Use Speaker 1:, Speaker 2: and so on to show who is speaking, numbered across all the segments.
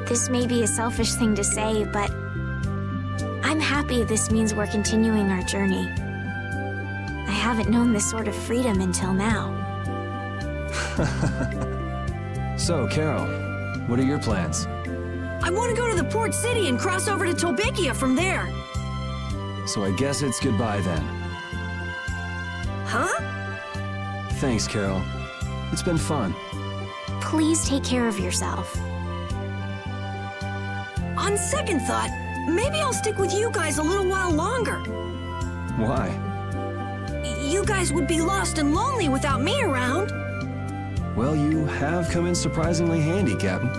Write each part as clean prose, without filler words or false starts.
Speaker 1: This may be a selfish thing to say, but I'm happy this means we're continuing our journey. I haven't known this sort of freedom until now.
Speaker 2: So, Carol, what are your plans?
Speaker 3: I want to go to the port city and cross over to Tolbekia from there.
Speaker 2: So I guess it's goodbye then.
Speaker 3: Huh?
Speaker 2: Thanks, Carol. It's been fun.
Speaker 1: Please take care of yourself.
Speaker 3: On second thought, maybe I'll stick with you guys a little while longer.
Speaker 2: Why?
Speaker 3: You guys would be lost and lonely without me around.
Speaker 2: Well, you have come in surprisingly handy, Captain.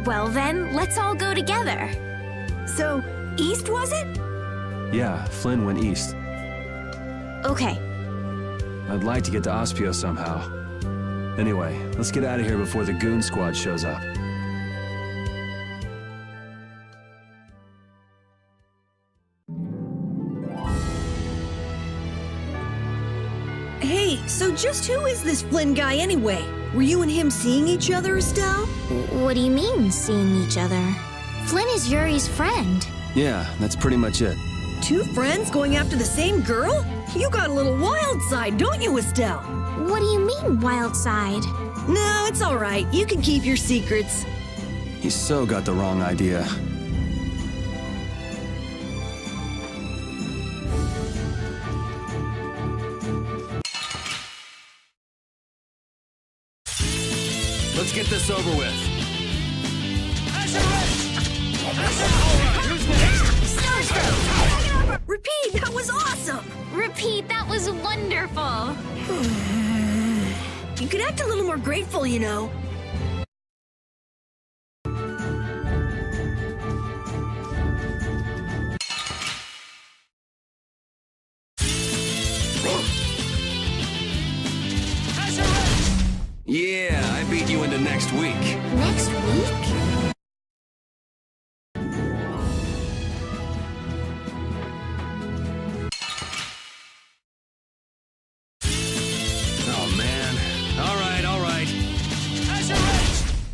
Speaker 1: Well then, let's all go together.
Speaker 3: So, east was it?
Speaker 2: Yeah, Flynn went east.
Speaker 1: Okay.
Speaker 2: I'd like to get to Aspio somehow. Anyway, let's get out of here before the goon squad shows up.
Speaker 3: Hey, so just who is this Flynn guy anyway? Were you and him seeing each other, Estelle?
Speaker 1: What do you mean, seeing each other? Flynn is Yuri's friend.
Speaker 2: Yeah, that's pretty much it.
Speaker 3: Two friends going after the same girl? You got a little wild side, don't you, Estelle?
Speaker 1: What do you mean, wild side?
Speaker 3: No, it's all right. You can keep your secrets.
Speaker 2: He so got the wrong idea. Let's get this over with. Who's next?
Speaker 3: Repeat, that was awesome!
Speaker 1: Repeat, that was wonderful.
Speaker 3: You could act a little more grateful, you know.
Speaker 2: Yeah, I beat you into next week.
Speaker 1: Next week?
Speaker 2: Oh, man. All right.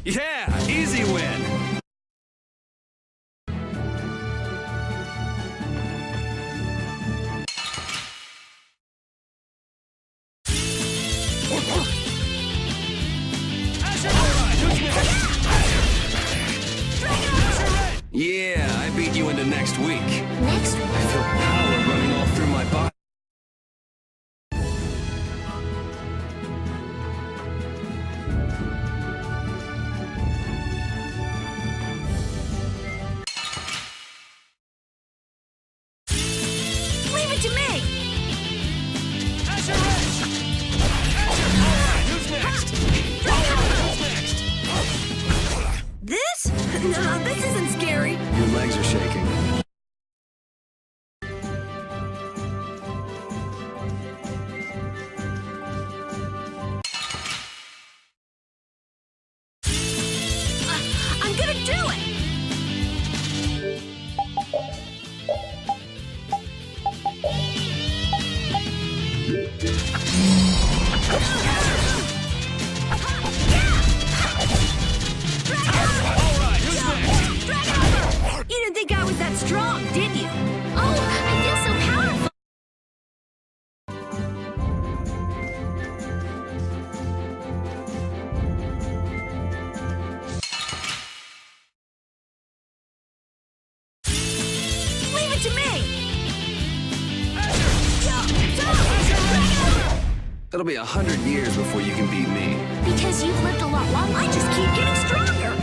Speaker 2: Yeah, easy win. Yeah, I beat you into next week.
Speaker 1: Next week?
Speaker 2: I feel power running all through my body.
Speaker 3: Leave it to me!
Speaker 2: Who's next?
Speaker 3: This? Nah, this isn't scary.
Speaker 2: Your legs are shaking.
Speaker 3: I'm gonna do it! You didn't think I was that strong, did you?
Speaker 1: Oh, I feel so powerful.
Speaker 3: Leave it to me!
Speaker 2: It'll be 100 years before you can beat me.
Speaker 1: Because you've lived a lot longer.
Speaker 3: I just keep getting stronger!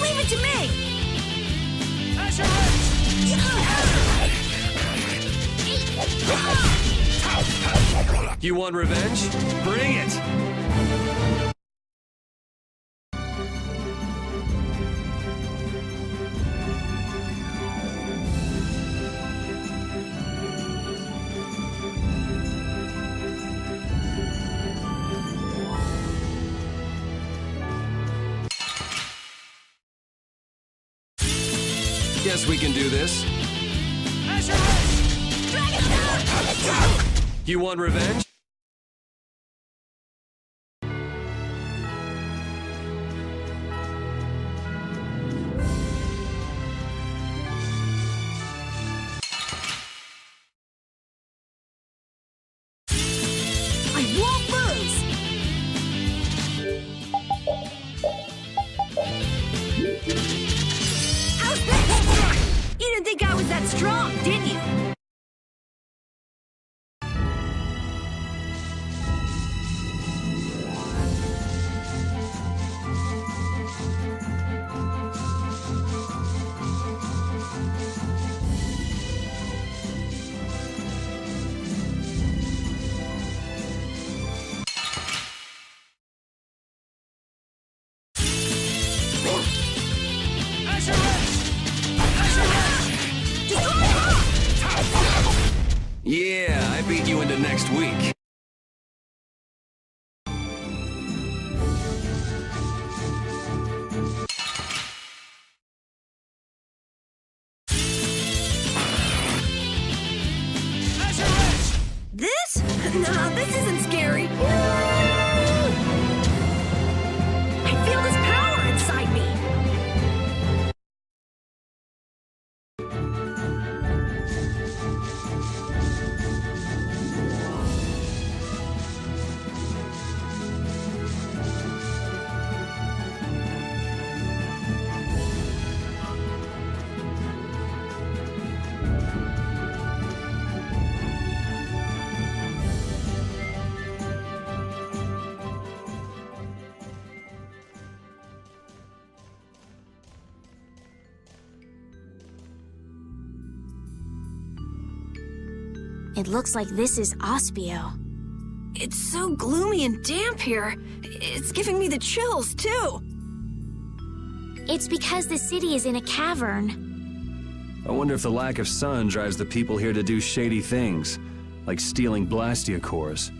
Speaker 3: Leave it to me!
Speaker 2: You want revenge? Bring it! Guess we can do this. You want revenge?
Speaker 3: I won't lose! How's this? You didn't think I was that strong, did you?
Speaker 2: Yeah, I beat you into next week.
Speaker 3: This? No, this isn't scary. I feel this power inside me.
Speaker 1: It looks like this is Aspio.
Speaker 3: It's so gloomy and damp here. It's giving me the chills, too.
Speaker 1: It's because the city is in a cavern.
Speaker 2: I wonder if the lack of sun drives the people here to do shady things, like stealing Blastia cores.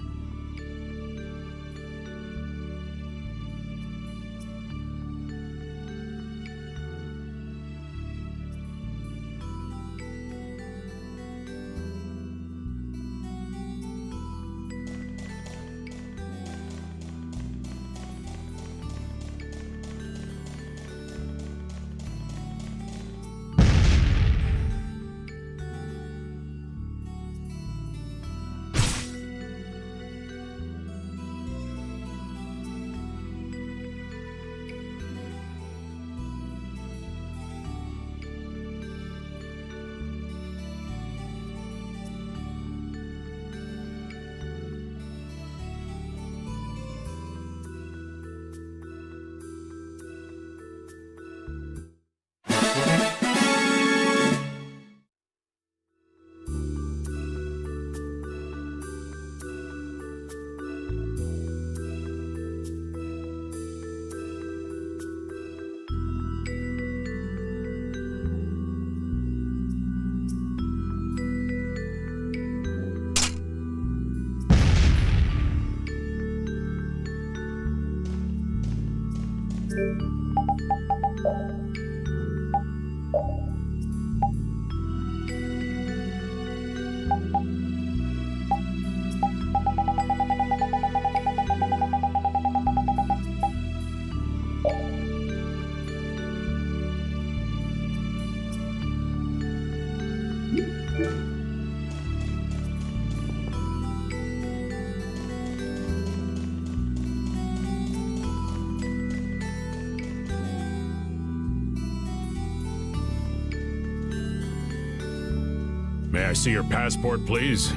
Speaker 4: May I see your passport, please?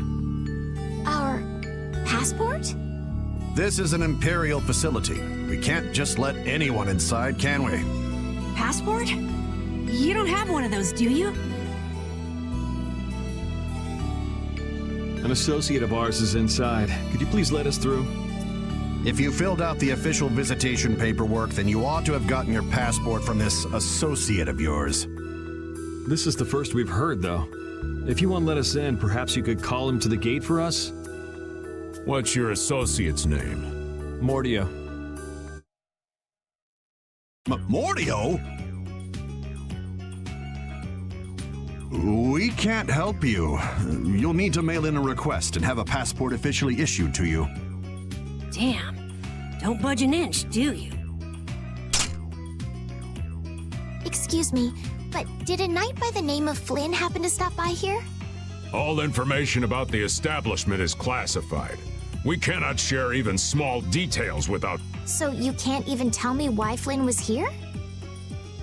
Speaker 1: Our passport?
Speaker 5: This is an Imperial facility. We can't just let anyone inside, can we?
Speaker 3: Passport? You don't have one of those, do you?
Speaker 2: An associate of ours is inside. Could you please let us through?
Speaker 5: If you filled out the official visitation paperwork, then you ought to have gotten your passport from this associate of yours.
Speaker 2: This is the first we've heard, though. If you won't let us in, perhaps you could call him to the gate for us?
Speaker 4: What's your associate's name?
Speaker 2: Mordio.
Speaker 5: Mordio? We can't help you. You'll need to mail in a request and have a passport officially issued to you.
Speaker 3: Damn. Don't budge an inch, do you?
Speaker 1: Excuse me, but did a knight by the name of Flynn happen to stop by here?
Speaker 4: All information about the establishment is classified. We cannot share even small details without...
Speaker 1: So you can't even tell me why Flynn was here?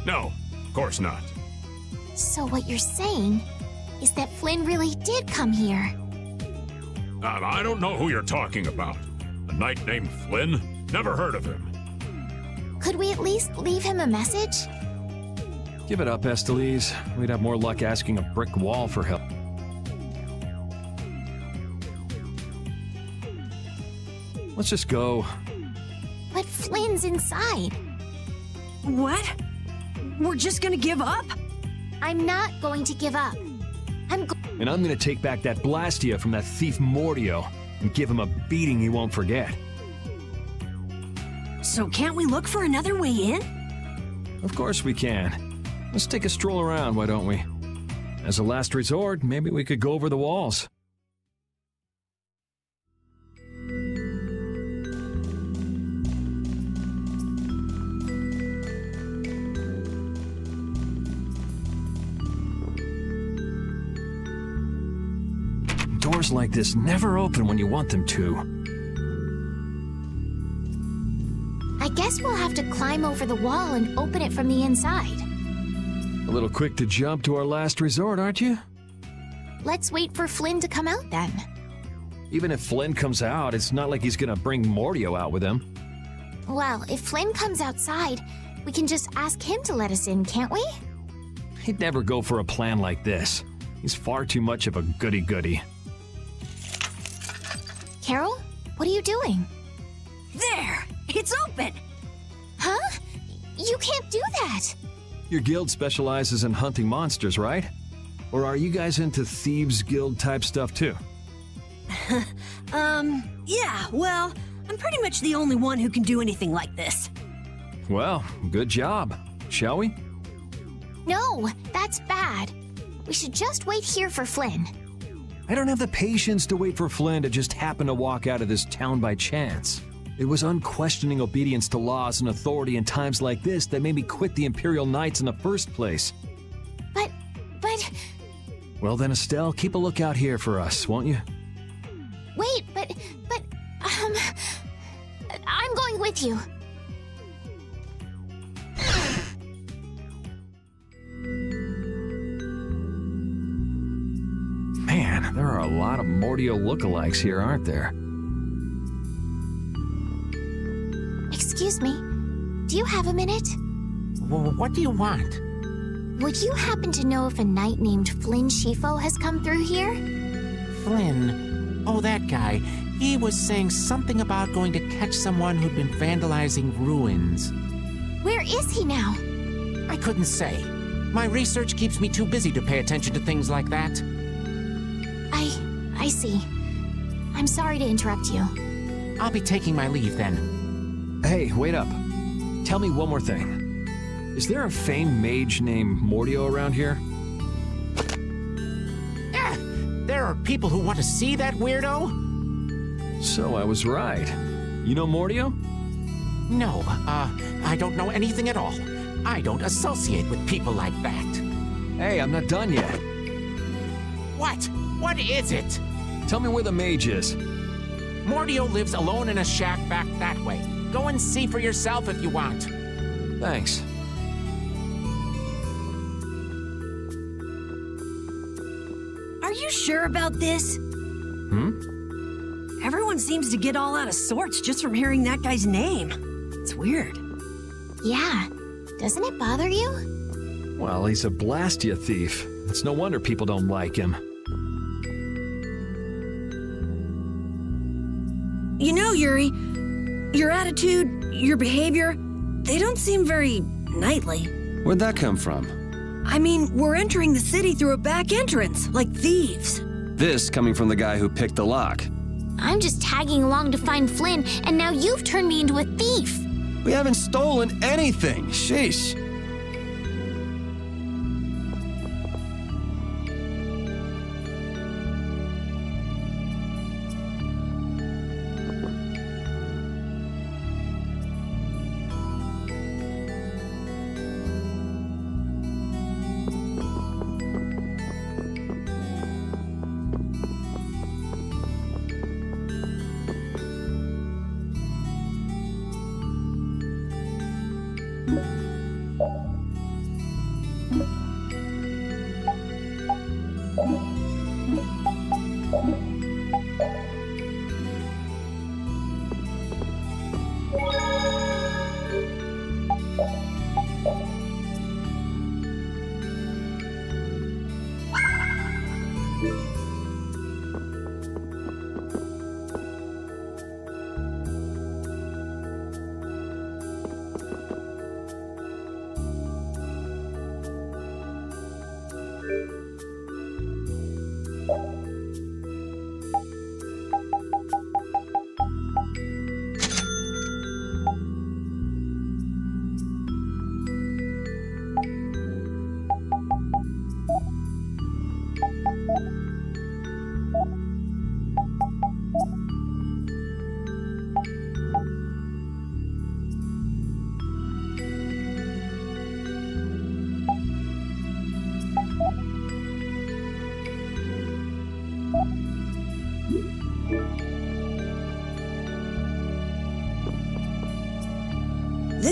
Speaker 4: No, of course not.
Speaker 1: So what you're saying is that Flynn really did come here.
Speaker 4: I don't know who you're talking about. A knight named Flynn? Never heard of him.
Speaker 1: Could we at least leave him a message?
Speaker 2: Give it up, Estelle. We'd have more luck asking a brick wall for help. Let's just go.
Speaker 1: But Flynn's inside.
Speaker 3: What? We're just gonna give up?
Speaker 1: I'm not going to give up.
Speaker 2: And I'm gonna take back that Blastia from that thief Mordio and give him a beating he won't forget.
Speaker 3: So can't we look for another way in?
Speaker 2: Of course we can. Let's take a stroll around, why don't we? As a last resort, maybe we could go over the walls. Doors like this never open when you want them to.
Speaker 1: I guess we'll have to climb over the wall and open it from the inside.
Speaker 2: A little quick to jump to our last resort, aren't you?
Speaker 1: Let's wait for Flynn to come out then.
Speaker 2: Even if Flynn comes out, it's not like he's gonna bring Mordio out with him.
Speaker 1: Well, if Flynn comes outside, we can just ask him to let us in, can't we?
Speaker 2: He'd never go for a plan like this. He's far too much of a goody-goody.
Speaker 1: Carol, what are you doing?
Speaker 3: There! It's open!
Speaker 1: Huh? You can't do that!
Speaker 2: Your guild specializes in hunting monsters, right? Or are you guys into Thieves Guild type stuff too?
Speaker 3: Yeah, well, I'm pretty much the only one who can do anything like this.
Speaker 2: Well, good job. Shall we?
Speaker 1: No, that's bad. We should just wait here for Flynn.
Speaker 2: I don't have the patience to wait for Flynn to just happen to walk out of this town by chance. It was unquestioning obedience to laws and authority in times like this that made me quit the Imperial Knights in the first place.
Speaker 1: But...
Speaker 2: Well then, Estelle, keep a lookout here for us, won't you?
Speaker 1: Wait, I'm going with you.
Speaker 2: Man, there are a lot of Mordio lookalikes here, aren't there?
Speaker 1: Excuse me, do you have a minute?
Speaker 6: What do you want?
Speaker 1: Would you happen to know if a knight named Flynn Shifo has come through here?
Speaker 6: Flynn? Oh, that guy. He was saying something about going to catch someone who'd been vandalizing ruins.
Speaker 1: Where is he now?
Speaker 6: I couldn't say. My research keeps me too busy to pay attention to things like that.
Speaker 1: I see. I'm sorry to interrupt you.
Speaker 6: I'll be taking my leave then.
Speaker 2: Hey, wait up. Tell me one more thing. Is there a famed mage named Mordio around here?
Speaker 6: There are people who want to see that weirdo?
Speaker 2: So I was right. You know Mordio?
Speaker 6: No, I don't know anything at all. I don't associate with people like that.
Speaker 2: Hey, I'm not done yet.
Speaker 6: What? What is it?
Speaker 2: Tell me where the mage is.
Speaker 6: Mordio lives alone in a shack back that way. Go and see for yourself if you want.
Speaker 2: Thanks.
Speaker 3: Are you sure about this? Everyone seems to get all out of sorts just from hearing that guy's name. It's weird.
Speaker 1: Yeah, doesn't it bother you?
Speaker 2: Well, he's a Blastia thief. It's no wonder people don't like him.
Speaker 3: You know, Yuri, your attitude, your behavior, they don't seem very knightly.
Speaker 7: Where'd that come from?
Speaker 3: I mean, we're entering the city through a back entrance, like thieves.
Speaker 7: This coming from the guy who picked the lock.
Speaker 1: I'm just tagging along to find Flynn, and now you've turned me into a thief.
Speaker 7: We haven't stolen anything. Sheesh.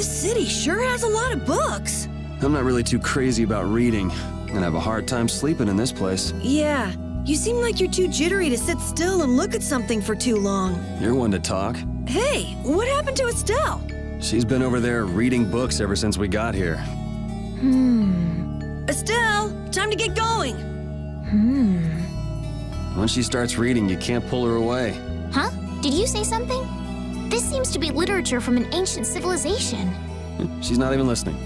Speaker 3: This city sure has a lot of books.
Speaker 7: I'm not really too crazy about reading, and I have a hard time sleeping in this place.
Speaker 3: Yeah, you seem like you're too jittery to sit still and look at something for too long.
Speaker 7: You're one to talk.
Speaker 3: Hey, what happened to Estelle?
Speaker 7: She's been over there reading books ever since we got here.
Speaker 3: Estelle, time to get going.
Speaker 7: Once she starts reading, you can't pull her away.
Speaker 1: Huh? Did you say something? This seems to be literature from an ancient civilization.
Speaker 7: She's not even listening.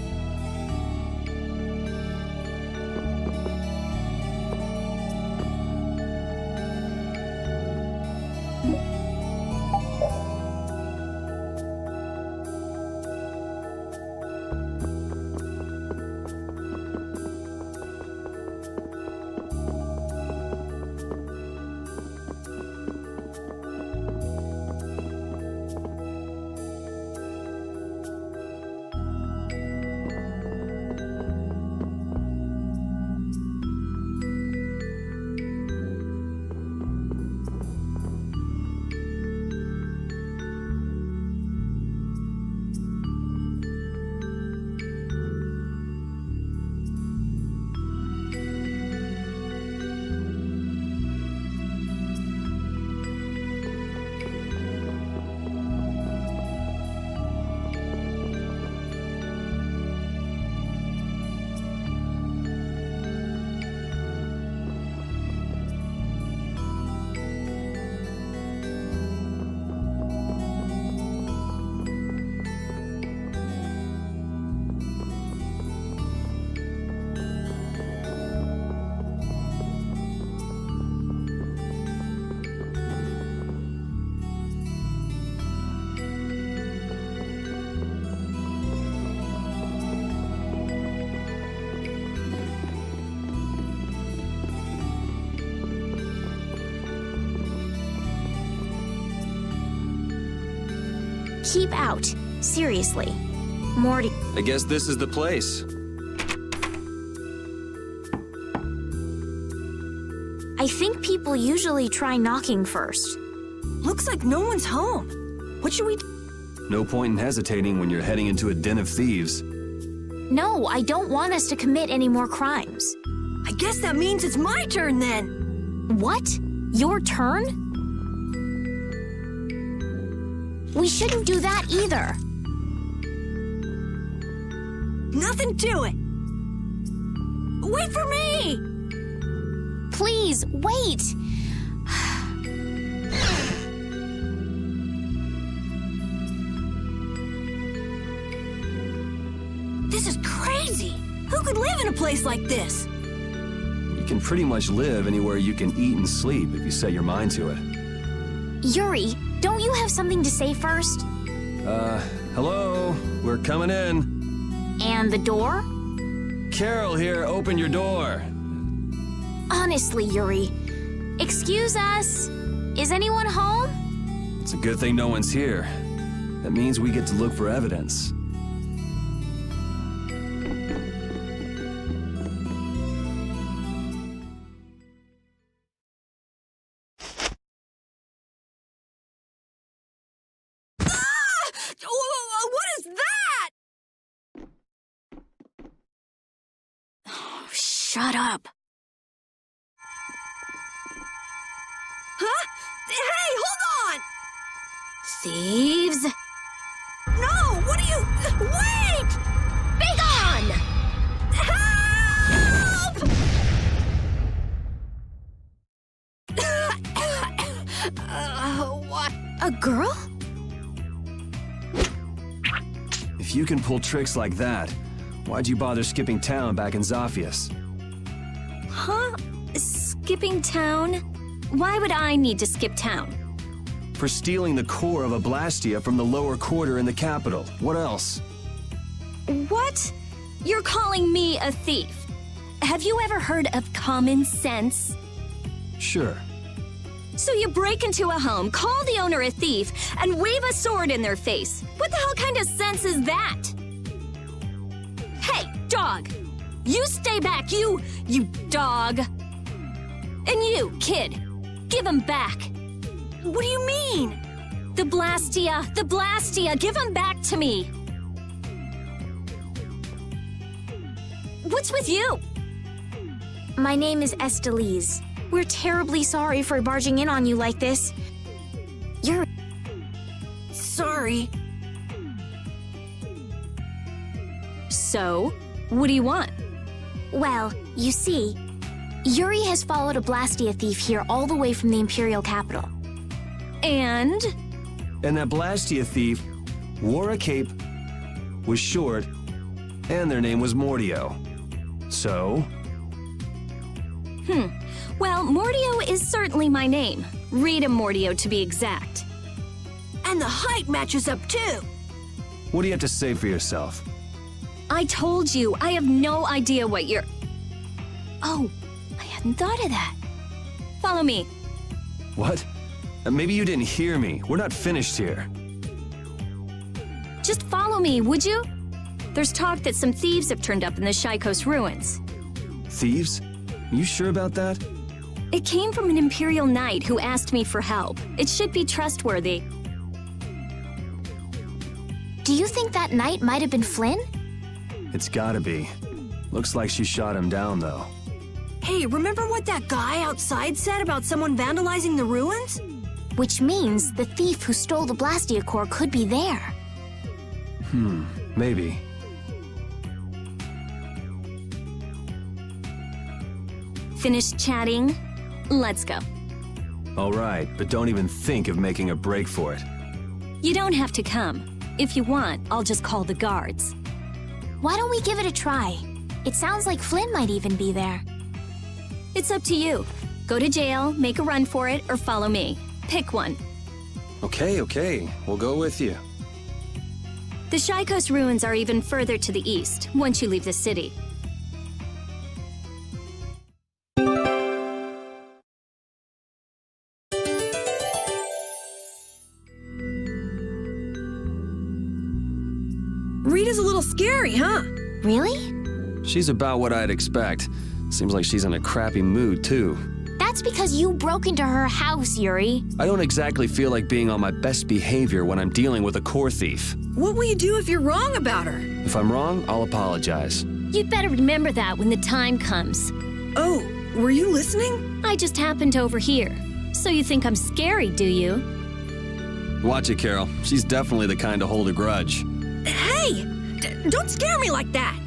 Speaker 1: Keep out. Seriously. Morty.
Speaker 7: I guess this is the place.
Speaker 1: I think people usually try knocking first.
Speaker 3: Looks like no one's home. What should we do?
Speaker 7: No point in hesitating when you're heading into a den of thieves.
Speaker 1: No, I don't want us to commit any more crimes.
Speaker 3: I guess that means it's my turn then.
Speaker 1: What? Your turn? We shouldn't do that either.
Speaker 3: Nothing to it. Wait for me!
Speaker 1: Please, wait!
Speaker 3: This is crazy! Who could live in a place like this?
Speaker 7: You can pretty much live anywhere you can eat and sleep if you set your mind to it.
Speaker 1: Yuri, don't you have something to say first?
Speaker 7: Hello? We're coming in.
Speaker 1: And the door?
Speaker 7: Carol here, open your door.
Speaker 1: Honestly, Yuri. Excuse us. Is anyone home?
Speaker 7: It's a good thing no one's here. That means we get to look for evidence.
Speaker 3: What is that?
Speaker 1: Oh, shut up.
Speaker 3: Huh? Hey, hold on!
Speaker 1: Thieves?
Speaker 3: No, what are you... Wait!
Speaker 1: Be gone!
Speaker 3: Help! What?
Speaker 1: A girl?
Speaker 7: If you can pull tricks like that, why'd you bother skipping town back in Zaphias?
Speaker 8: Huh? Skipping town? Why would I need to skip town?
Speaker 7: For stealing the core of a Blastia from the lower quarter in the capital. What else?
Speaker 8: What? You're calling me a thief? Have you ever heard of common sense?
Speaker 7: Sure.
Speaker 8: So you break into a home, call the owner a thief, and wave a sword in their face. What the hell kind of sense is that? Hey, dog! You stay back, you dog! And you, kid, give him back.
Speaker 3: What do you mean?
Speaker 8: The Blastia, give him back to me. What's with you?
Speaker 1: My name is Estelle. We're terribly sorry for barging in on you like this. You're...
Speaker 3: Sorry.
Speaker 8: So, what do you want?
Speaker 1: Well, you see, Yuri has followed a Blastia thief here all the way from the Imperial capital.
Speaker 8: And?
Speaker 7: And that Blastia thief wore a cape, was short, and their name was Mordio. So?
Speaker 8: Well, Mordio is certainly my name. Rita Mordio, to be exact.
Speaker 3: And the height matches up too.
Speaker 7: What do you have to say for yourself?
Speaker 8: I told you, I have no idea what you're... Oh, I hadn't thought of that. Follow me.
Speaker 7: What? Maybe you didn't hear me. We're not finished here.
Speaker 8: Just follow me, would you? There's talk that some thieves have turned up in the Shaikos ruins.
Speaker 7: Thieves? You sure about that?
Speaker 8: It came from an Imperial knight who asked me for help. It should be trustworthy.
Speaker 1: Do you think that knight might have been Flynn?
Speaker 7: It's gotta be. Looks like she shot him down, though.
Speaker 3: Hey, remember what that guy outside said about someone vandalizing the ruins?
Speaker 1: Which means the thief who stole the Blastia core could be there.
Speaker 7: Maybe.
Speaker 8: Finished chatting? Let's go.
Speaker 7: All right, but don't even think of making a break for it.
Speaker 8: You don't have to come. If you want, I'll just call the guards.
Speaker 1: Why don't we give it a try? It sounds like Flynn might even be there.
Speaker 8: It's up to you. Go to jail, make a run for it, or follow me. Pick one.
Speaker 7: Okay, we'll go with you.
Speaker 8: The Shaikos ruins are even further to the east, once you leave the city.
Speaker 3: Rita's a little scary, huh?
Speaker 1: Really?
Speaker 7: She's about what I'd expect. Seems like she's in a crappy mood, too.
Speaker 1: That's because you broke into her house, Yuri.
Speaker 7: I don't exactly feel like being on my best behavior when I'm dealing with a core thief.
Speaker 3: What will you do if you're wrong about her?
Speaker 7: If I'm wrong, I'll apologize.
Speaker 8: You'd better remember that when the time comes.
Speaker 3: Oh, were you listening?
Speaker 8: I just happened to overhear. So you think I'm scary, do you?
Speaker 7: Watch it, Carol. She's definitely the kind to hold a grudge.
Speaker 3: Hey! Don't scare me like that!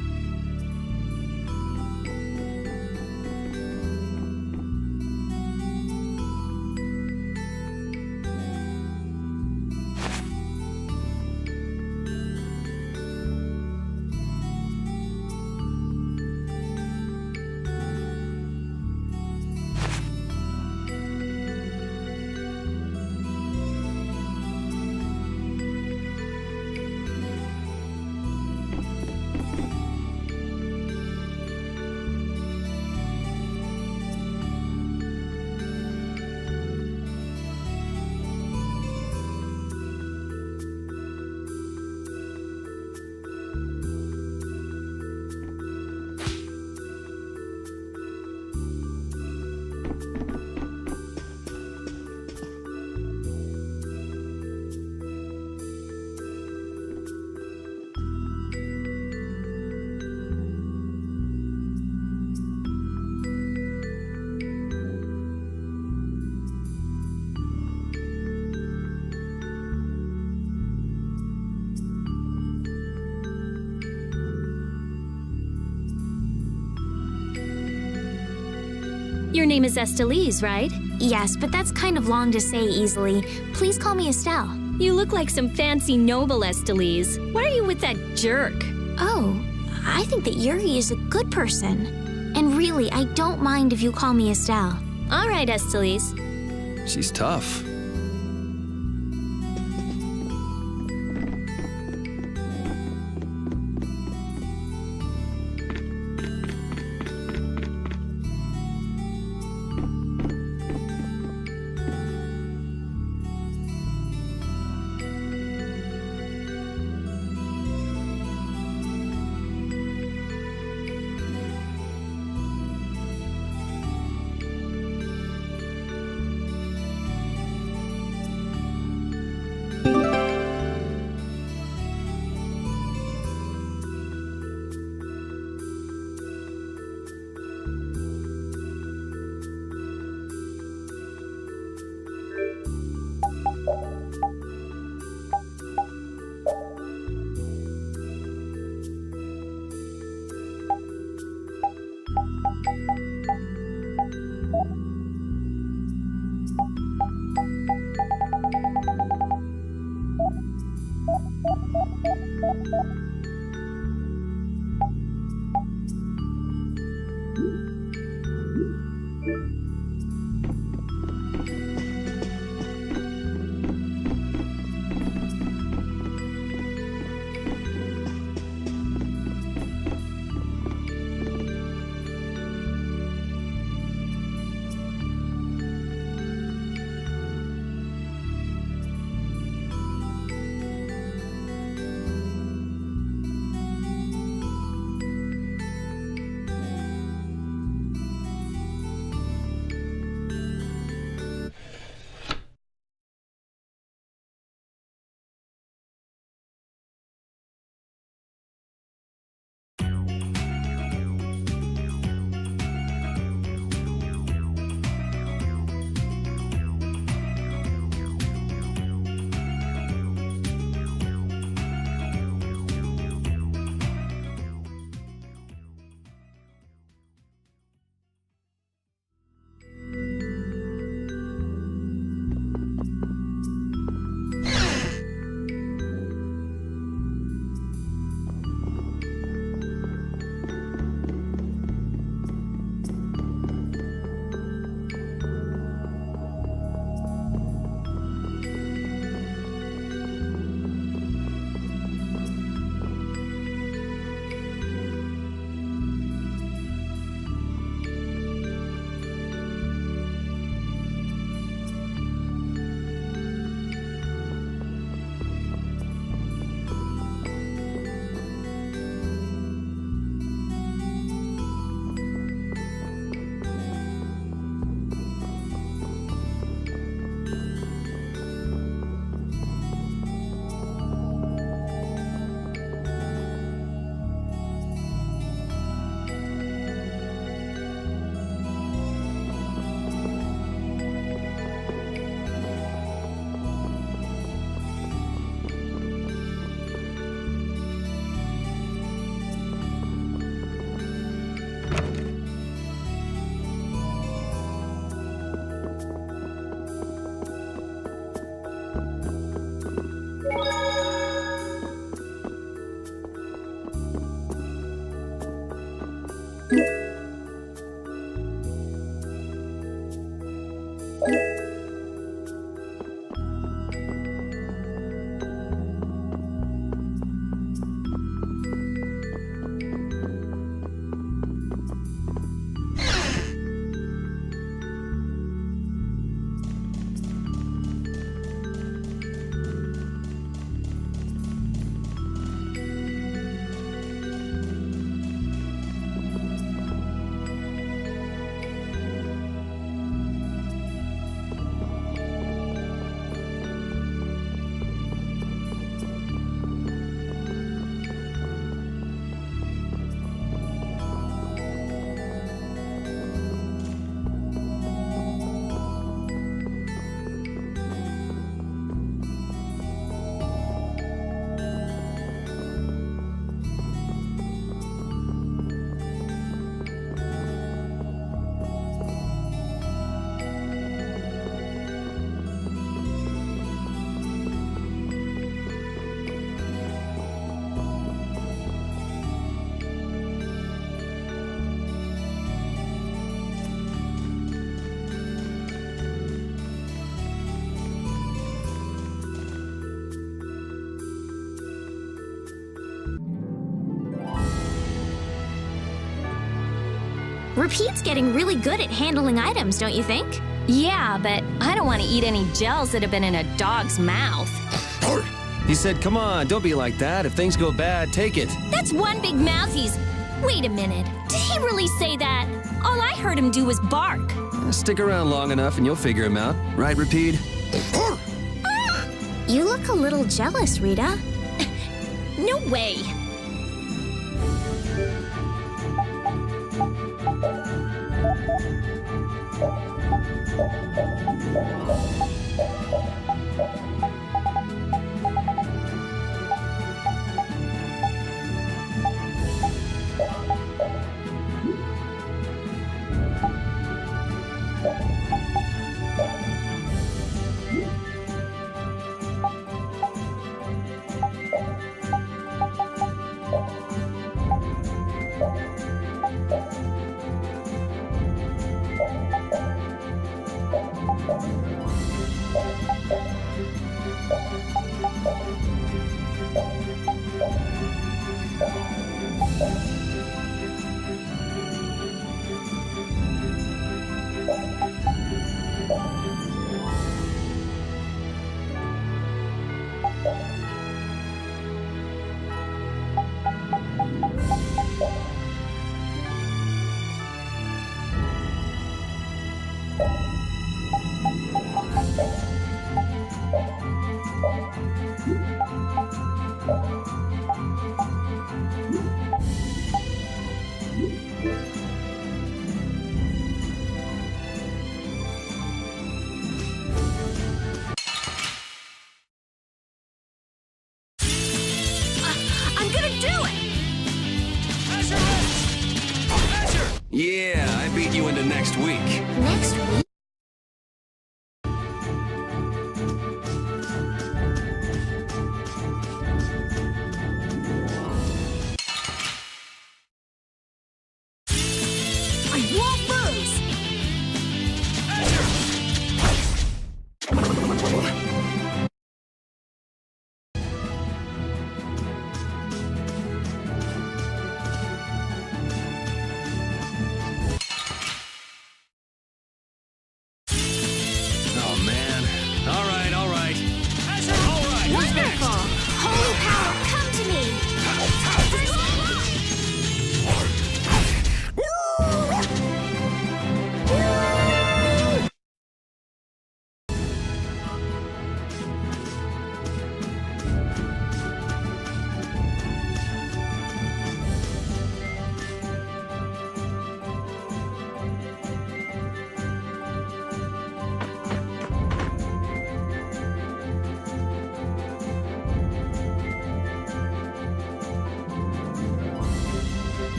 Speaker 8: Your name is Estelle, right?
Speaker 1: Yes, but that's kind of long to say easily. Please call me Estelle.
Speaker 8: You look like some fancy noble Estelle. Why are you with that jerk?
Speaker 1: Oh, I think that Yuri is a good person. And really, I don't mind if you call me Estelle.
Speaker 8: All right, Estelle.
Speaker 7: She's tough.
Speaker 1: Repeat's getting really good at handling items, don't you think?
Speaker 8: Yeah, but I don't want to eat any gels that have been in a dog's mouth.
Speaker 7: He said, come on, don't be like that. If things go bad, take it.
Speaker 8: That's one big mouth he's... Wait a minute. Did he really say that? All I heard him do was bark.
Speaker 7: Stick around long enough and you'll figure him out. Right, Repeat?
Speaker 1: You look a little jealous, Rita.
Speaker 8: No way.
Speaker 7: Yeah, I beat you into next week.
Speaker 1: Next week?
Speaker 8: I won't lose!
Speaker 1: Wonderful! Holy power, come to me!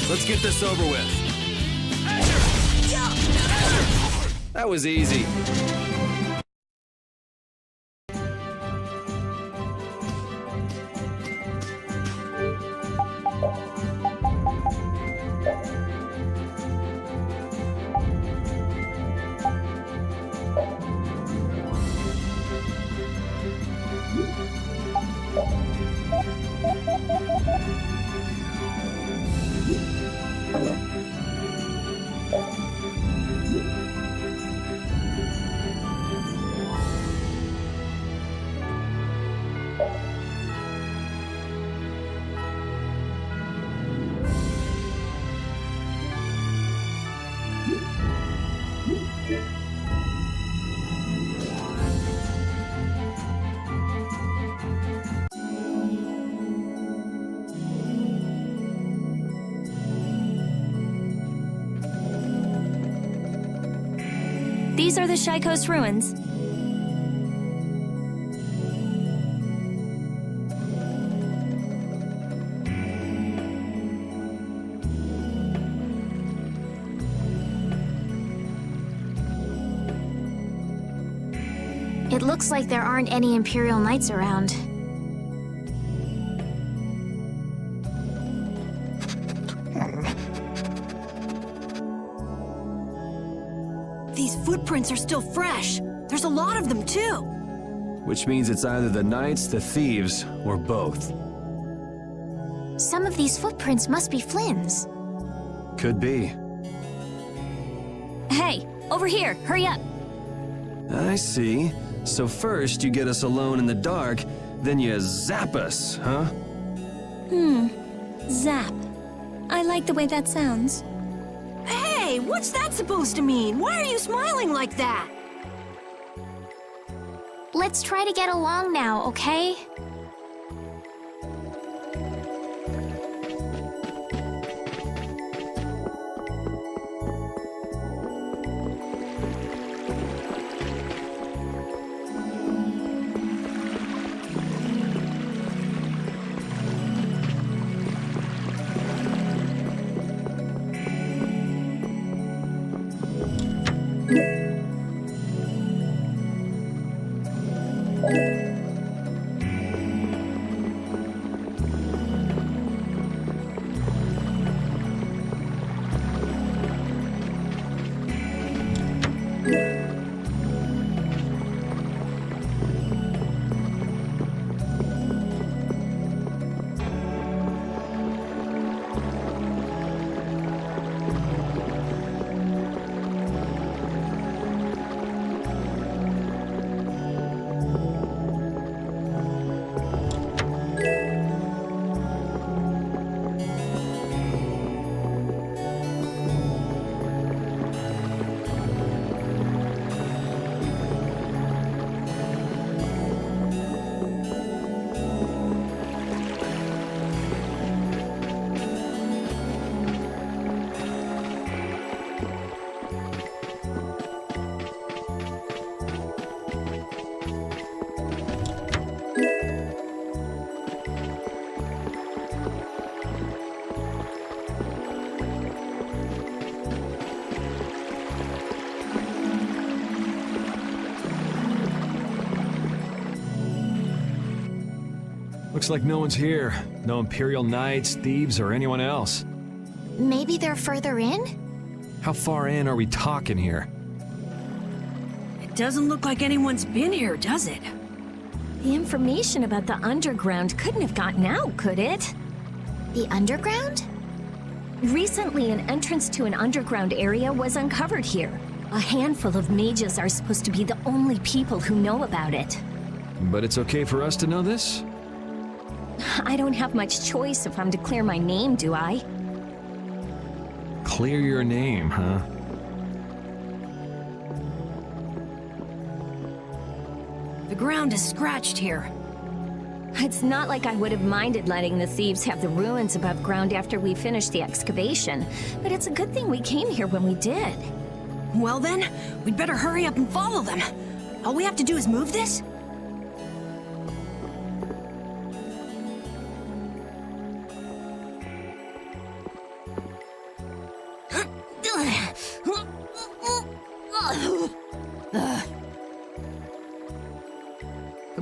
Speaker 7: Let's get this over with. That was easy.
Speaker 8: These are the Shaikos ruins.
Speaker 1: It looks like there aren't any Imperial Knights around.
Speaker 3: These footprints are still fresh. There's a lot of them, too.
Speaker 7: Which means it's either the knights, the thieves, or both.
Speaker 1: Some of these footprints must be Flynn's.
Speaker 7: Could be.
Speaker 8: Hey, over here, hurry up.
Speaker 7: I see. So first you get us alone in the dark, then you zap us, huh?
Speaker 8: Zap. I like the way that sounds.
Speaker 3: Hey, what's that supposed to mean? Why are you smiling like that?
Speaker 1: Let's try to get along now, okay?
Speaker 2: Looks like no one's here. No Imperial Knights, thieves, or anyone else.
Speaker 1: Maybe they're further in?
Speaker 2: How far in are we talking here?
Speaker 3: It doesn't look like anyone's been here, does it?
Speaker 8: The information about the underground couldn't have gotten out, could it?
Speaker 1: The underground?
Speaker 8: Recently, an entrance to an underground area was uncovered here. A handful of mages are supposed to be the only people who know about it.
Speaker 2: But it's okay for us to know this?
Speaker 8: I don't have much choice if I'm to clear my name, do I?
Speaker 2: Clear your name, huh?
Speaker 3: The ground is scratched here.
Speaker 8: It's not like I would have minded letting the thieves have the ruins above ground after we finished the excavation, but it's a good thing we came here when we did.
Speaker 3: Well then, we'd better hurry up and follow them. All we have to do is move this?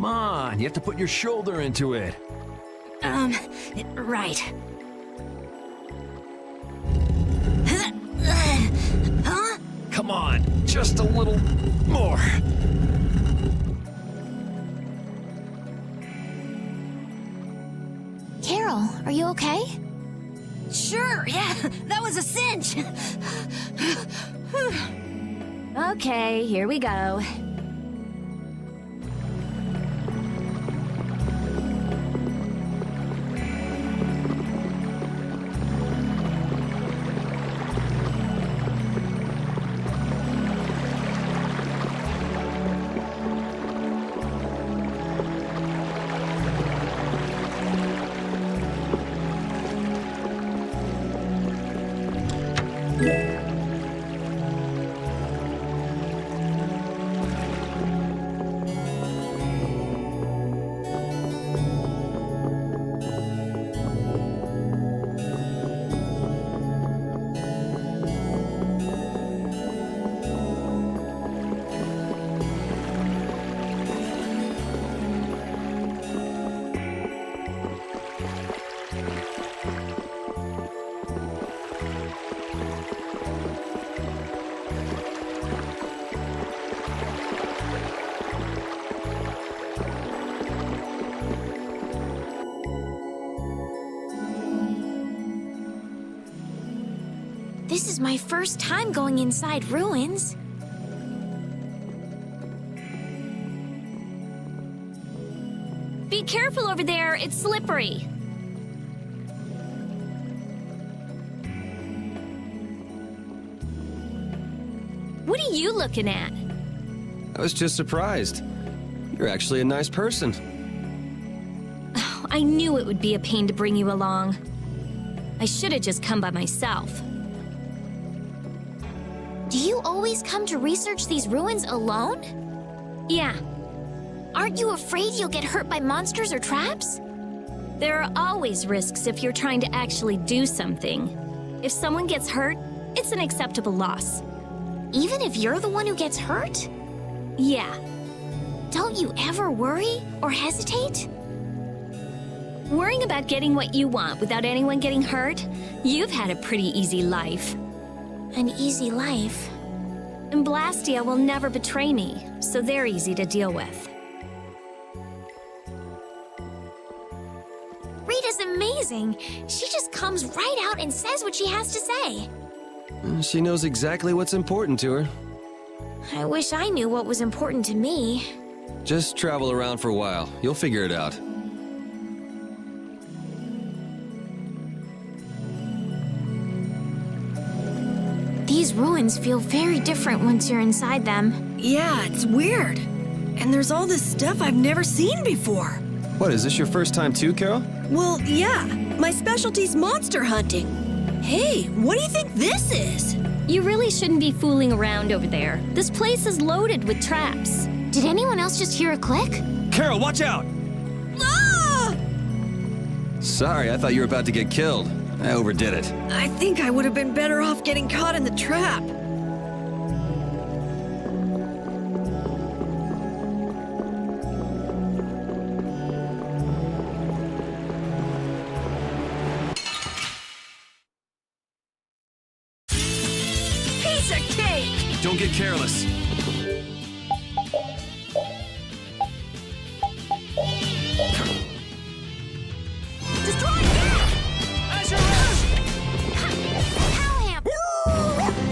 Speaker 2: Come on, you have to put your shoulder into it.
Speaker 3: Right. Huh?
Speaker 2: Come on, just a little more.
Speaker 1: Carol, are you okay?
Speaker 3: Sure, yeah, that was a cinch.
Speaker 8: Okay, here we go.
Speaker 1: This is my first time going inside ruins.
Speaker 8: Be careful over there, it's slippery. What are you looking at?
Speaker 7: I was just surprised. You're actually a nice person.
Speaker 8: Oh, I knew it would be a pain to bring you along. I should have just come by myself.
Speaker 1: Do you always come to research these ruins alone?
Speaker 8: Yeah,
Speaker 1: Aren't you afraid you'll get hurt by monsters or traps?
Speaker 8: there are always risks if you're trying to actually do something. If someone gets hurt, it's an acceptable loss.
Speaker 1: Even if you're the one who gets hurt?
Speaker 8: Yeah,
Speaker 1: Don't you ever worry or hesitate?
Speaker 8: worrying about getting what you want without anyone getting hurt? You've had a pretty easy life.
Speaker 1: An easy life.
Speaker 8: And Blastia will never betray me, so they're easy to deal with.
Speaker 1: Rita's amazing. She just comes right out and says what she has to say.
Speaker 7: She knows exactly what's important to her.
Speaker 1: I wish I knew what was important to me.
Speaker 7: Just travel around for a while. You'll figure it out.
Speaker 1: These ruins feel very different once you're inside them.
Speaker 3: Yeah, it's weird. And there's all this stuff I've never seen before.
Speaker 7: What, is this your first time too, Carol?
Speaker 3: Well, yeah. My specialty's monster hunting. Hey, what do you think this is?
Speaker 8: You really shouldn't be fooling around over there. This place is loaded with traps.
Speaker 1: Did anyone else just hear a click?
Speaker 7: Carol, watch out!
Speaker 3: Ah!
Speaker 7: Sorry, I thought you were about to get killed. I overdid it.
Speaker 3: I think I would have been better off getting caught in the trap. Piece of cake!
Speaker 7: Don't get careless.
Speaker 3: Destroy it!
Speaker 1: Pow him!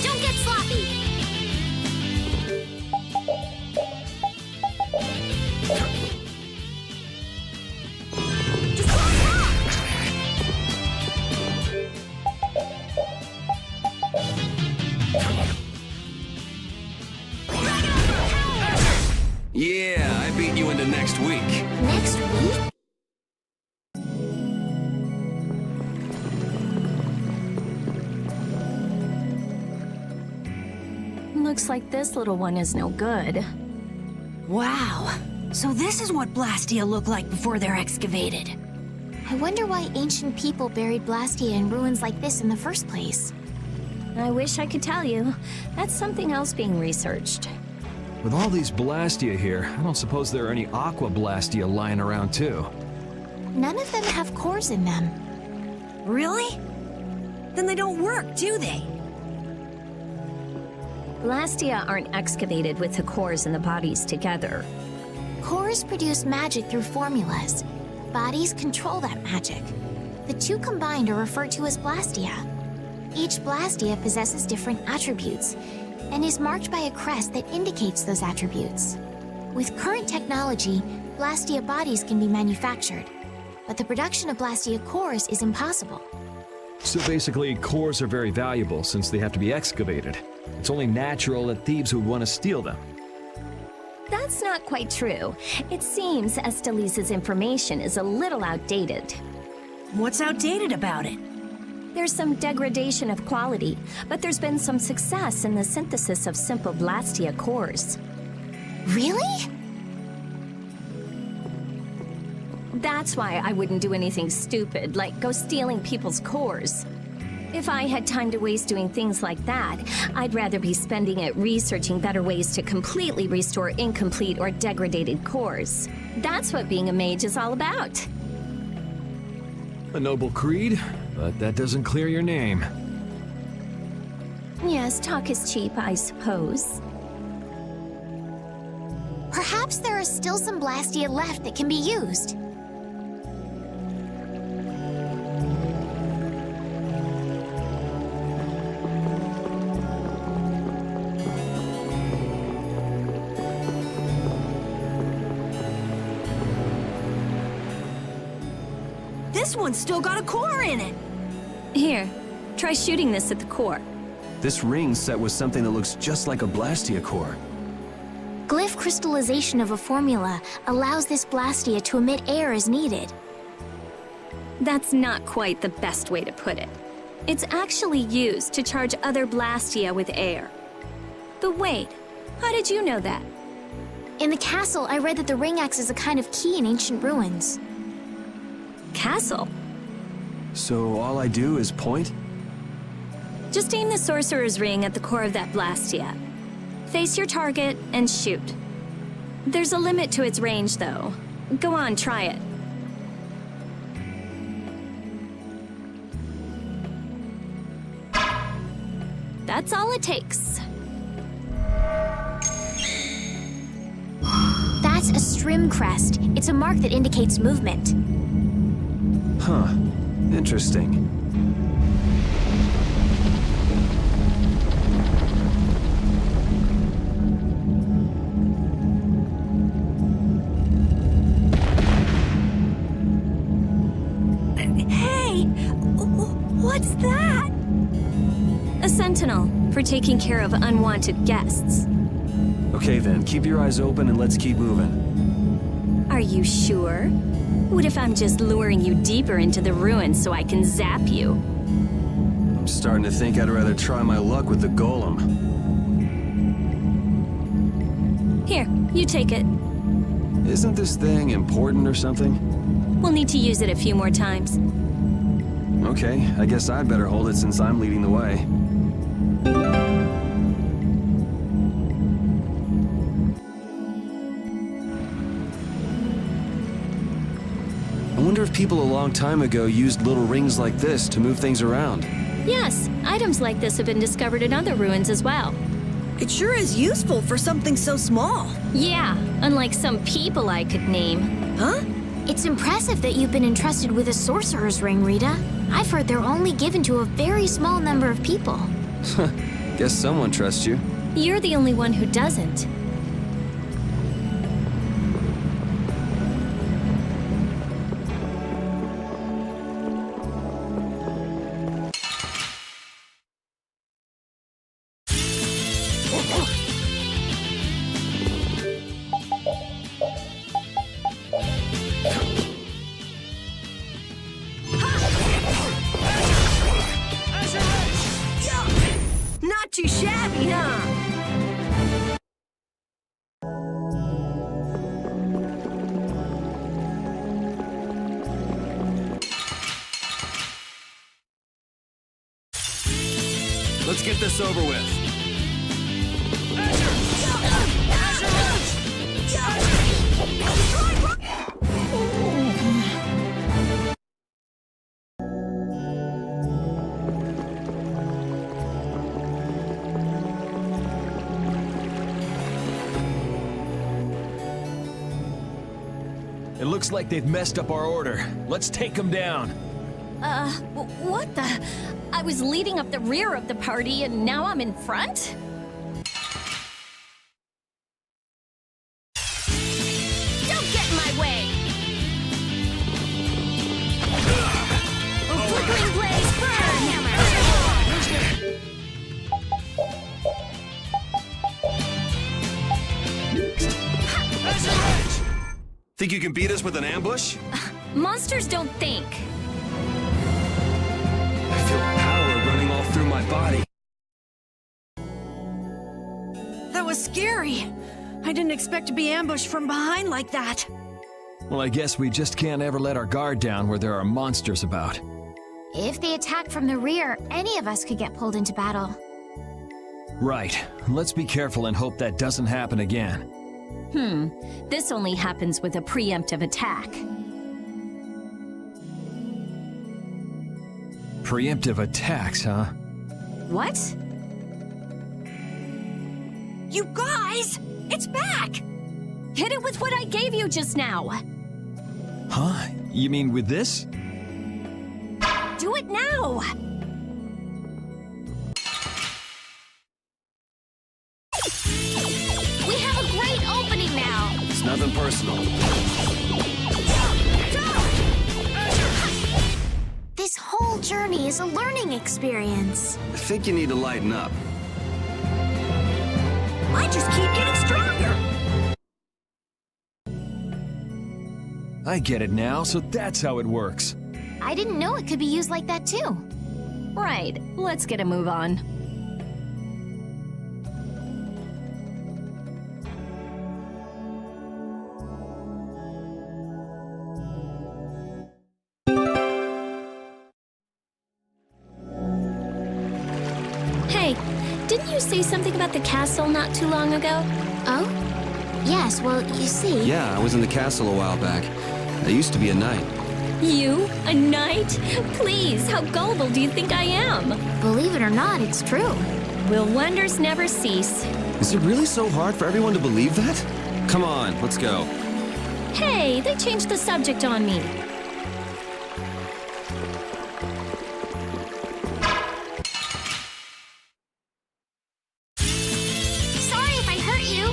Speaker 1: Don't get sloppy! Just hold
Speaker 7: Yeah, I beat you into next week.
Speaker 1: Next week?
Speaker 8: Looks like this little one is no good.
Speaker 3: Wow. So this is what Blastia looked like before they're excavated.
Speaker 1: I wonder why ancient people buried Blastia in ruins like this in the first place.
Speaker 8: I wish I could tell you. That's something else being researched.
Speaker 2: With all these Blastia here, I don't suppose there are any Aqua Blastia lying around too.
Speaker 1: None of them have cores in them.
Speaker 3: Really? Then they don't work, do they?
Speaker 8: Blastia aren't excavated with the cores and the bodies together.
Speaker 1: Cores produce magic through formulas. Bodies control that magic. The two combined are referred to as Blastia. Each Blastia possesses different attributes and is marked by a crest that indicates those attributes. With current technology, Blastia bodies can be manufactured, but the production of Blastia cores is impossible.
Speaker 2: So basically, cores are very valuable since they have to be excavated. It's only natural that thieves would want to steal them.
Speaker 8: That's not quite true. It seems Estelise's information is a little outdated.
Speaker 3: What's outdated about it?
Speaker 8: There's some degradation of quality, but there's been some success in the synthesis of simple Blastia cores.
Speaker 1: Really?
Speaker 8: That's why I wouldn't do anything stupid, like go stealing people's cores. If I had time to waste doing things like that, I'd rather be spending it researching better ways to completely restore incomplete or degraded cores. That's what being a mage is all about.
Speaker 2: A noble creed, but that doesn't clear your name.
Speaker 8: Yes, talk is cheap, I suppose.
Speaker 1: Perhaps there are still some Blastia left that can be used.
Speaker 3: This one's still got a core in it.
Speaker 8: Here, try shooting this at the core.
Speaker 7: This ring's set with something that looks just like a Blastia core.
Speaker 1: Glyph crystallization of a formula allows this Blastia to emit air as needed.
Speaker 8: That's not quite the best way to put it. It's actually used to charge other Blastia with air. But wait, how did you know that?
Speaker 1: In the castle, I read that the ring acts as a kind of key in ancient ruins.
Speaker 8: Castle?
Speaker 7: So all I do is point?
Speaker 8: Just aim the sorcerer's ring at the core of that Blastia. Face your target and shoot. There's a limit to its range, though. Go on, try it. That's all it takes.
Speaker 1: That's a strim crest. It's a mark that indicates movement.
Speaker 7: Huh. Interesting.
Speaker 3: Hey! What's that?
Speaker 8: A sentinel for taking care of unwanted guests.
Speaker 7: Okay then, keep your eyes open and let's keep moving.
Speaker 8: Are you sure? What if I'm just luring you deeper into the ruins so I can zap you?
Speaker 7: I'm starting to think I'd rather try my luck with the golem.
Speaker 8: Here, you take it.
Speaker 7: Isn't this thing important or something?
Speaker 8: We'll need to use it a few more times.
Speaker 7: Okay, I guess I'd better hold it since I'm leading the way. wonder if people a long time ago used little rings like this to move things around.
Speaker 8: Yes, items like this have been discovered in other ruins as well.
Speaker 3: It sure is useful for something so small.
Speaker 8: Yeah, unlike some people I could name.
Speaker 3: Huh?
Speaker 1: It's impressive that you've been entrusted with a sorcerer's ring, Rita. I've heard they're only given to a very small number of people.
Speaker 7: Guess someone trusts you.
Speaker 8: You're the only one who doesn't.
Speaker 3: Not too shabby, huh?
Speaker 7: Let's get this over with.
Speaker 2: It looks like they've messed up our order. Let's take them down.
Speaker 8: What the? I was leading up the rear of the party and now I'm in front? Don't get in my way! Flickering blaze, burn!
Speaker 7: Think you can beat us with an ambush?
Speaker 8: Monsters don't think.
Speaker 7: I feel power running all through my body.
Speaker 3: That was scary. I didn't expect to be ambushed from behind like that.
Speaker 2: Well, I guess we just can't ever let our guard down where there are monsters about.
Speaker 1: If they attack from the rear, any of us could get pulled into battle.
Speaker 2: Right. Let's be careful and hope that doesn't happen again.
Speaker 8: This only happens with a preemptive attack.
Speaker 2: Preemptive attacks, huh?
Speaker 8: What?
Speaker 3: You guys! It's back!
Speaker 8: Hit it with what I gave you just now.
Speaker 2: Huh? You mean with this?
Speaker 8: Do it now! We have a great opening now!
Speaker 7: It's nothing personal.
Speaker 1: This whole journey is a learning experience.
Speaker 7: I think you need to lighten up.
Speaker 3: I just keep getting stronger!
Speaker 2: I get it now, so that's how it works.
Speaker 1: I didn't know it could be used like that too.
Speaker 8: Right, let's get a move on. Hey, didn't you say something about the castle not too long ago?
Speaker 1: Oh? Yes, well, you see...
Speaker 7: Yeah, I was in the castle a while back. I used to be a knight.
Speaker 8: You? A knight? Please, how gullible do you think I am?
Speaker 1: Believe it or not, it's true.
Speaker 8: Will wonders never cease?
Speaker 7: Is it really so hard for everyone to believe that? Come on, let's go.
Speaker 8: Hey, they changed the subject on me.
Speaker 1: Sorry if I hurt you.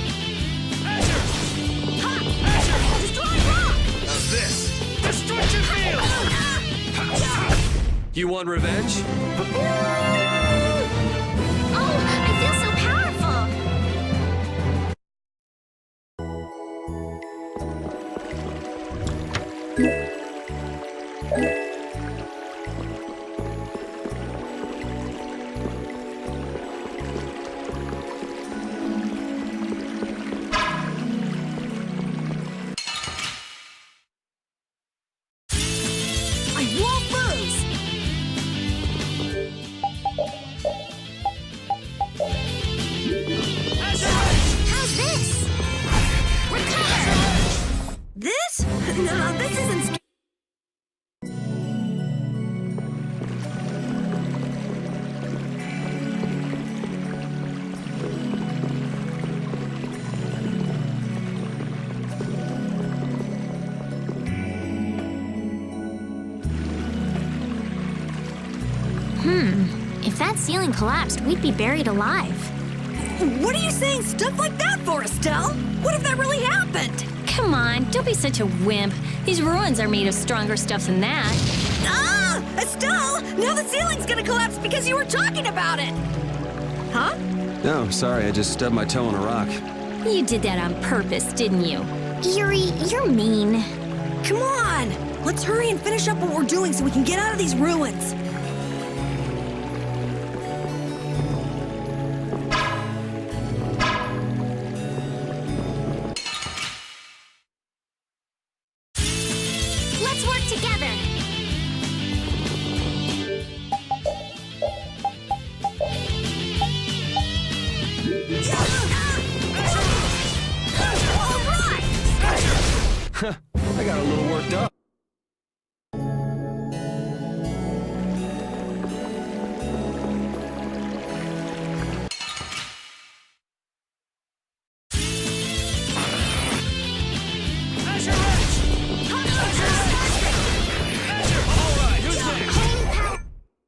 Speaker 7: How's this? Destruction field! You want revenge?
Speaker 1: Oh, I feel so powerful.
Speaker 3: I won't lose!
Speaker 1: How's this? Recover!
Speaker 3: This? No, this isn't
Speaker 1: If that ceiling collapsed, we'd be buried alive.
Speaker 3: What are you saying stuff like that for, Estelle? What if that really happened?
Speaker 8: Come on, don't be such a wimp. These ruins are made of stronger stuff than that.
Speaker 3: Ah! Estelle! Now the ceiling's gonna collapse because you were talking about it! Huh?
Speaker 7: No, sorry, I just stubbed my toe on a rock.
Speaker 8: You did that on purpose, didn't you?
Speaker 1: Yuri, you're mean.
Speaker 3: Come on! Let's hurry and finish up what we're doing so we can get out of these ruins.
Speaker 1: Let's work together.
Speaker 7: I got a little worked up.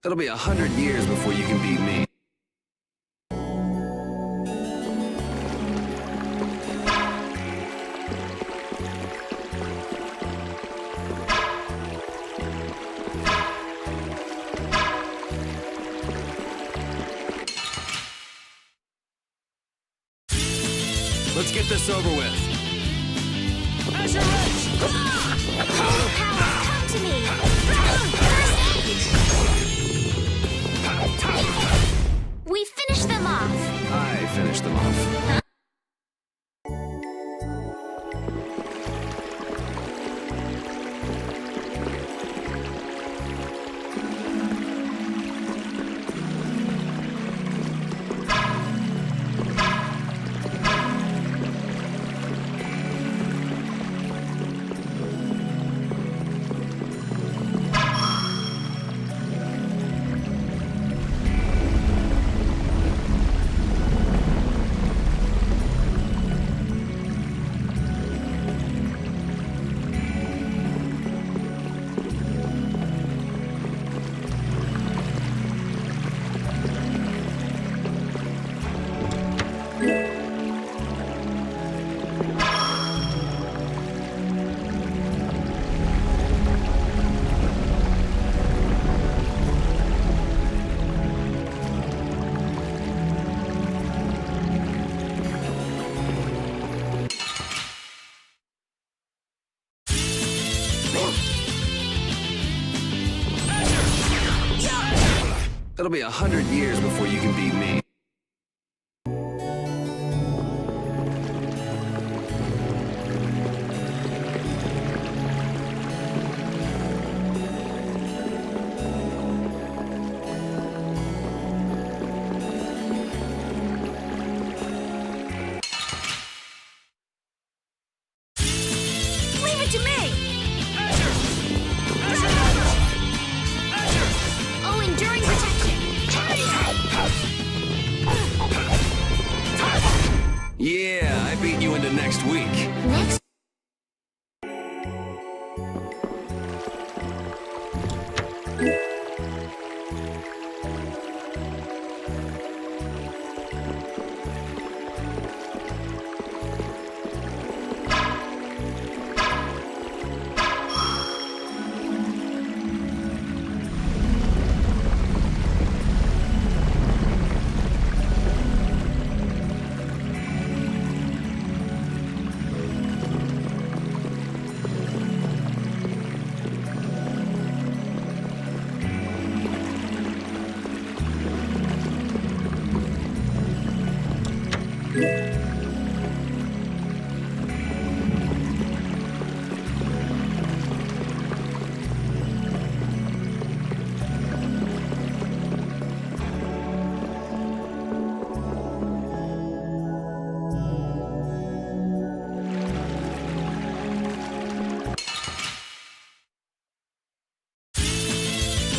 Speaker 7: It'll be 100 years before you can beat me. Let's get this over with.
Speaker 1: Holy power, come to me. We finished them off.
Speaker 7: I finished them off. It'll be 100 years before you can beat me.
Speaker 3: Leave it to me!
Speaker 1: Oh, enduring protection.
Speaker 7: Yeah, I beat you into next week.
Speaker 1: Next.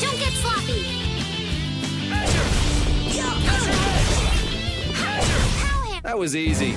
Speaker 1: Don't get sloppy. Pow him.
Speaker 7: That was easy.